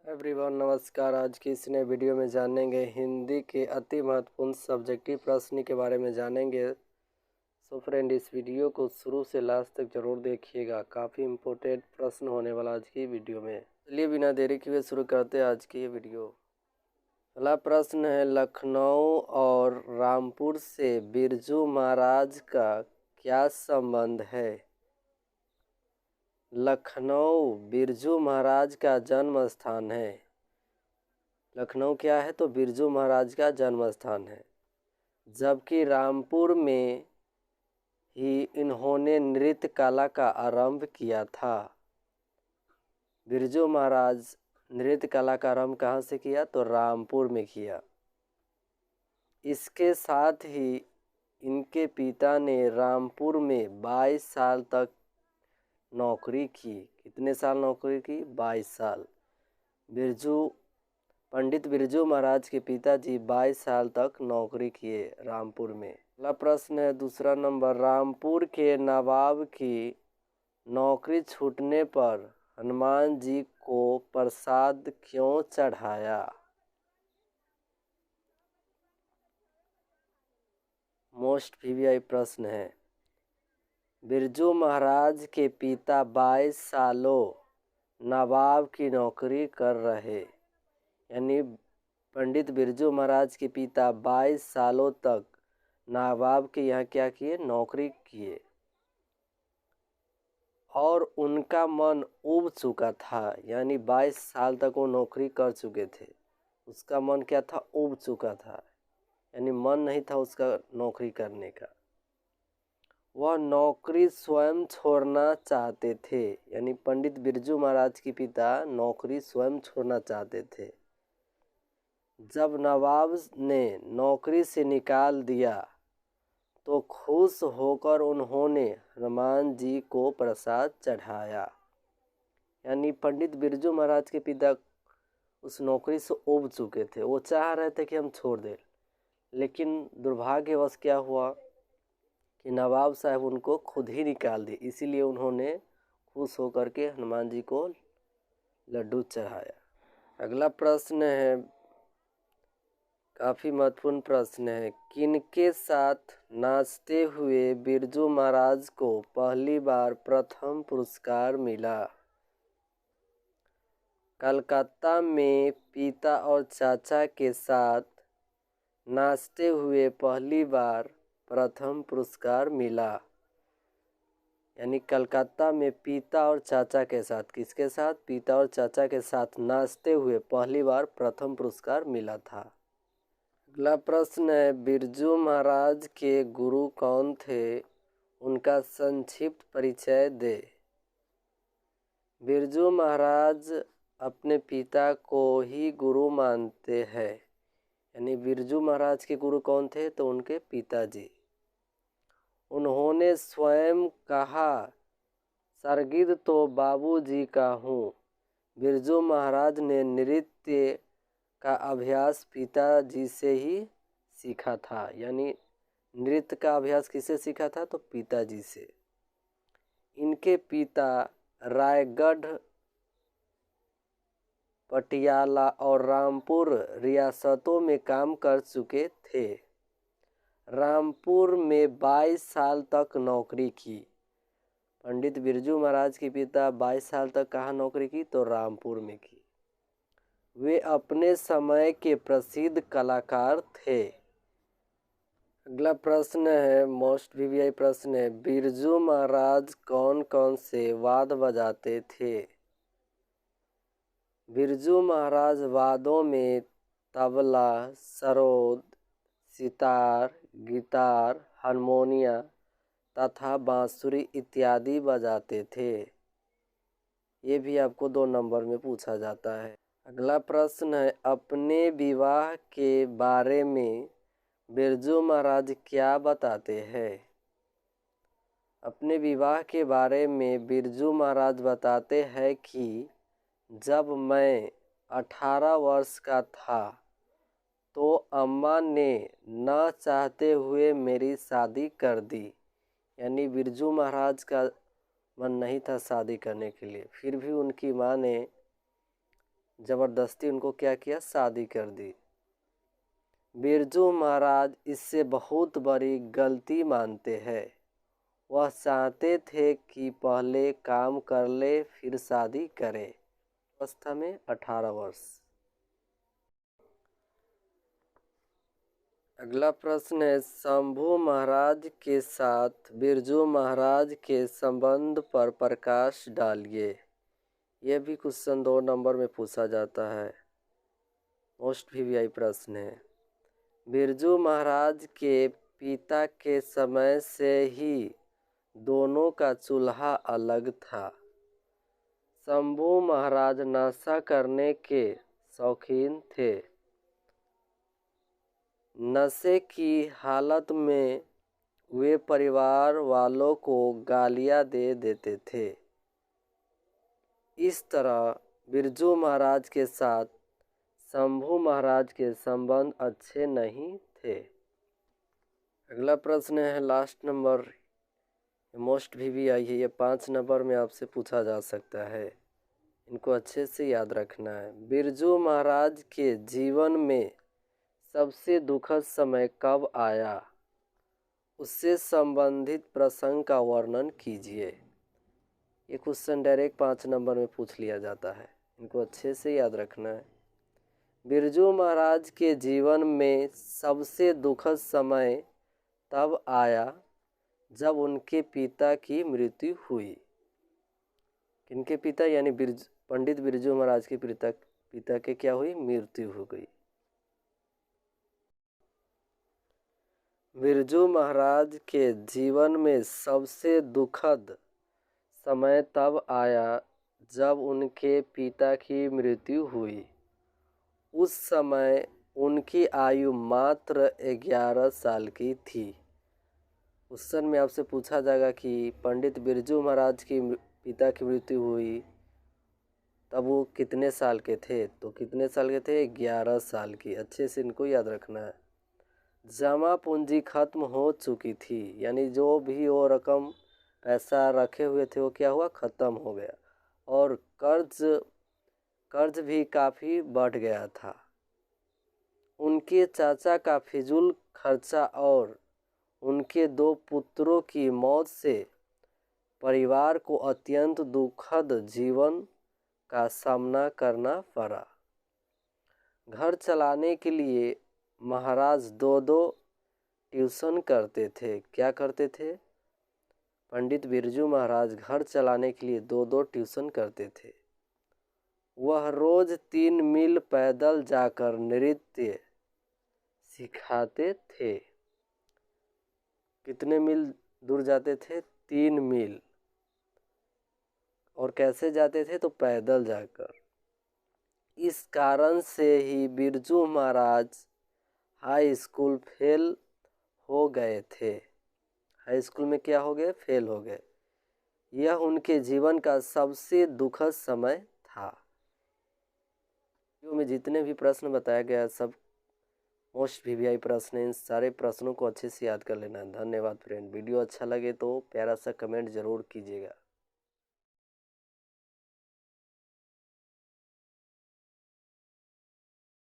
Everyone नमस्कार। आज की इस नए वीडियो में जानेंगे हिंदी के अति महत्वपूर्ण सब्जेक्टिव प्रश्न के बारे में जानेंगे। सो फ्रेंड, इस वीडियो को शुरू से लास्ट तक ज़रूर देखिएगा। काफ़ी इम्पोर्टेंट प्रश्न होने वाला आज की वीडियो में। चलिए बिना देरी किए शुरू करते हैं आज की ये वीडियो। पहला प्रश्न है, लखनऊ और रामपुर से बिरजू महाराज का क्या संबंध है? लखनऊ बिरजू महाराज का जन्म स्थान है। लखनऊ क्या है? तो बिरजू महाराज का जन्म स्थान है। जबकि रामपुर में ही इन्होंने नृत्य कला का आरंभ किया था। बिरजू महाराज नृत्य कला का आरंभ कहाँ से किया? तो रामपुर में किया। इसके साथ ही इनके पिता ने रामपुर में 22 साल तक नौकरी की। कितने साल नौकरी की? 22 साल। पंडित बिरजू महाराज के पिताजी 22 साल तक नौकरी किए रामपुर में। अगला प्रश्न है, दूसरा नंबर, रामपुर के नवाब की नौकरी छूटने पर हनुमान जी को प्रसाद क्यों चढ़ाया? मोस्ट वीवीआई प्रश्न है। बिरजू महाराज के पिता 22 सालों नवाब की नौकरी कर रहे, यानी पंडित बिरजू महाराज के पिता 22 सालों तक नवाब के यहाँ क्या किए? नौकरी किए। और उनका मन उब चुका था, यानी 22 साल तक वो नौकरी कर चुके थे। उसका मन क्या था? उब चुका था, यानी मन नहीं था उसका नौकरी करने का। वह नौकरी स्वयं छोड़ना चाहते थे, यानी पंडित बिरजू महाराज के पिता नौकरी स्वयं छोड़ना चाहते थे। जब नवाब ने नौकरी से निकाल दिया तो खुश होकर उन्होंने हनुमान जी को प्रसाद चढ़ाया। यानी पंडित बिरजू महाराज के पिता उस नौकरी से उब चुके थे। वो चाह रहे थे कि हम छोड़ दें, लेकिन दुर्भाग्यवश क्या हुआ कि नवाब साहब उनको खुद ही निकाल दिए। इसीलिए उन्होंने खुश होकर के हनुमान जी को लड्डू चढ़ाया। अगला प्रश्न है, काफ़ी महत्वपूर्ण प्रश्न है। किनके साथ नाचते हुए बिरजू महाराज को पहली बार प्रथम पुरस्कार मिला? कलकत्ता में पिता और चाचा के साथ नाचते हुए पहली बार प्रथम पुरस्कार मिला। यानी कलकत्ता में पिता और चाचा के साथ, किसके साथ? पिता और चाचा के साथ नाचते हुए पहली बार प्रथम पुरस्कार मिला था। अगला प्रश्न है, बिरजू महाराज के गुरु कौन थे? उनका संक्षिप्त परिचय दे। बिरजू महाराज अपने पिता को ही गुरु मानते हैं, यानी बिरजू महाराज के गुरु कौन थे? तो उनके पिताजी। उन्होंने स्वयं कहा, शागिर्द तो बाबूजी का हूँ। बिरजू महाराज ने नृत्य का अभ्यास पिताजी से ही सीखा था, यानी नृत्य का अभ्यास किससे सीखा था? तो पिताजी से। इनके पिता रायगढ़, पटियाला और रामपुर रियासतों में काम कर चुके थे। रामपुर में 22 साल तक नौकरी की। पंडित बिरजू महाराज के पिता 22 साल तक कहाँ नौकरी की? तो रामपुर में की। वे अपने समय के प्रसिद्ध कलाकार थे। अगला प्रश्न है, मोस्ट वीवीआई प्रश्न है, बिरजू महाराज कौन कौन से वाद्य बजाते थे? बिरजू महाराज वाद्यों में तबला, सरोद, सितार, गिटार, हारमोनिया तथा बांसुरी इत्यादि बजाते थे। ये भी आपको 2 नंबर में पूछा जाता है। अगला प्रश्न है, अपने विवाह के बारे में बिरजू महाराज क्या बताते हैं? अपने विवाह के बारे में बिरजू महाराज बताते हैं कि जब मैं 18 वर्ष का था तो अम्मा ने न चाहते हुए मेरी शादी कर दी। यानी बिरजू महाराज का मन नहीं था शादी करने के लिए, फिर भी उनकी माँ ने ज़बरदस्ती उनको क्या किया, शादी कर दी। बिरजू महाराज इससे बहुत बड़ी गलती मानते हैं। वह चाहते थे कि पहले काम कर ले फिर शादी करे। अवस्था में 18 वर्ष। अगला प्रश्न है, शंभू महाराज के साथ बिरजू महाराज के संबंध पर प्रकाश डालिए। यह भी क्वेश्चन 2 नंबर में पूछा जाता है, मोस्ट वीवीआई प्रश्न है। बिरजू महाराज के पिता के समय से ही दोनों का चूल्हा अलग था। शंभू महाराज नशा करने के शौकीन थे। नशे की हालत में वे परिवार वालों को गालियां दे देते थे। इस तरह बिरजू महाराज के साथ शंभू महाराज के संबंध अच्छे नहीं थे। अगला प्रश्न है लास्ट नंबर, मोस्ट वीवीआई है, ये 5 नंबर में आपसे पूछा जा सकता है, इनको अच्छे से याद रखना है। बिरजू महाराज के जीवन में सबसे दुखद समय कब आया, उससे संबंधित प्रसंग का वर्णन कीजिए। ये क्वेश्चन डायरेक्ट 5 नंबर में पूछ लिया जाता है, इनको अच्छे से याद रखना है। बिरजू महाराज के जीवन में सबसे दुखद समय तब आया जब उनके पिता की मृत्यु हुई। किनके पिता, यानी पंडित बिरजू महाराज के पिता के क्या हुई, मृत्यु हो गई। बिरजू महाराज के जीवन में सबसे दुखद समय तब आया जब उनके पिता की मृत्यु हुई। उस समय उनकी आयु मात्र 11 साल की थी। क्वेश्चन में आपसे पूछा जाएगा कि पंडित बिरजू महाराज की पिता की मृत्यु हुई तब वो कितने साल के थे, तो कितने साल के थे, 11 साल की। अच्छे से इनको याद रखना है। जमा पूंजी खत्म हो चुकी थी, यानी जो भी वो रकम पैसा रखे हुए थे वो क्या हुआ, ख़त्म हो गया। और कर्ज भी काफ़ी बढ़ गया था। उनके चाचा का फिजूल खर्चा और उनके 2 पुत्रों की मौत से परिवार को अत्यंत दुखद जीवन का सामना करना पड़ा। घर चलाने के लिए महाराज 2-2 ट्यूशन करते थे। क्या करते थे, पंडित बिरजू महाराज घर चलाने के लिए 2-2 ट्यूशन करते थे। वह रोज 3 मील पैदल जाकर नृत्य सिखाते थे। कितने मील दूर जाते थे, 3 मील। और कैसे जाते थे, तो पैदल जाकर। इस कारण से ही Birju Maharaj high school fail हो गए थे। हाई स्कूल में क्या हो गए, फेल हो गए। यह उनके जीवन का सबसे दुखद समय था। में जितने भी प्रश्न बताया गया सब मोस्ट वीवीआई प्रश्न हैं। इन सारे प्रश्नों को अच्छे से याद कर लेना। धन्यवाद फ्रेंड। वीडियो अच्छा लगे तो प्यारा सा कमेंट ज़रूर कीजिएगा।